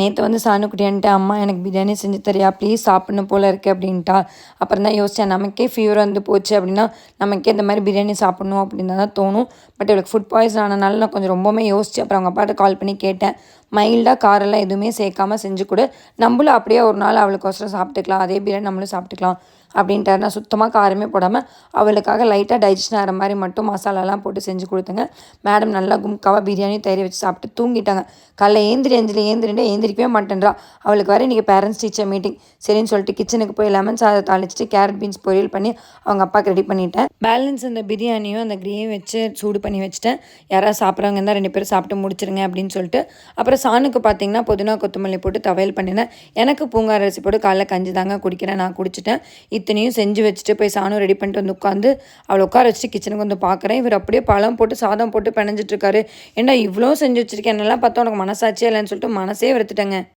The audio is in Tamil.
நேற்று வந்து சாணுக்குட்டியான்ட்டு அம்மா எனக்கு பிரியாணி செஞ்சு தரியா ப்ளீஸ் சாப்பிட்ணும் போல் இருக்குது அப்படின்ட்டா. அப்புறம் தான் யோசித்தேன், நமக்கே ஃபீவர் வந்து போச்சு அப்படின்னா நமக்கே இந்த மாதிரி பிரியாணி சாப்பிட்ணும் அப்படின்னு தான் தோணும். பட் இவளுக்கு ஃபுட் பாய்சன் ஆனனால நான் கொஞ்சம் ரொம்பவுமே யோசிச்சு அப்புறம் அவங்க அப்பாட்ட கால் பண்ணி கேட்டேன். மைல்டாக காரெல்லாம் எதுவுமே சேர்க்காமல் செஞ்சு கொடு, நம்மளும் அப்படியே ஒரு நாள் அவளுக்கோசரம் சாப்பிட்டுக்கலாம், அதே பிரியாணி நம்மளும் சாப்பிட்டுக்கலாம் அப்படின்ட்டார். நான் சுத்தமாக காரமே போடாமல் அவளுக்காக லைட்டாக டைஜஷன் ஆகிற மாதிரி மட்டும் மசாலாலாம் போட்டு செஞ்சு கொடுத்தேங்க. மேடம் நல்லா கும்காவாக பிரியாணி தயிர் வச்சு சாப்பிட்டு தூங்கிட்டாங்க. காலைல ஏந்திரிண்டே ஏந்திரிக்கவே மாட்டேன்றா. அவளுக்கு வேறு இன்றைக்கி பேரண்ட்ஸ் டீச்சர் மீட்டிங். சரின்னு சொல்லிட்டு கிச்சனுக்கு போய் லெமன் சாதம் தாளிச்சிட்டு கேரட் பீன்ஸ் பொரியல் பண்ணி அவங்க அப்பாவுக்கு ரெடி பண்ணிட்டேன். பேலன்ஸ் அந்த பிரியாணியும் அந்த கிரேவி வச்சு சூடு பண்ணி வச்சுட்டேன். யாராவது சாப்பிட்றவங்க இருந்தால் 2 பேரும் சாப்பிட்டு முடிச்சிருங்க அப்படின்னு சொல்லிட்டு. அப்புறம் சாணுக்கு பார்த்தீங்கன்னா புதினா கொத்தமல்லி போட்டு துவையல் பண்ணினேன். எனக்கு பூங்கார் அரிசி போட்டு காலைல கஞ்சி தாங்க குடிக்கிறேன். நான் குடிச்சிட்டேன். இத்தனையும் செஞ்சு வச்சுட்டு போய் சாணம் ரெடி பண்ணிட்டு வந்து உட்காந்து அவளை உட்கார வச்சுட்டு கிச்சனுக்கு வந்து பார்க்குறேன். இவர் அப்படியே பழம் போட்டு சாதம் போட்டு பிணைஞ்சிட்ருக்காரு. ஏன்டா இவ்வளோ செஞ்சு வச்சுருக்கேன், என்னெல்லாம் பார்த்தா உனக்கு மனசாட்சியே இல்லைன்னு சொல்லிட்டு மனசே வெறுத்துட்டேங்க.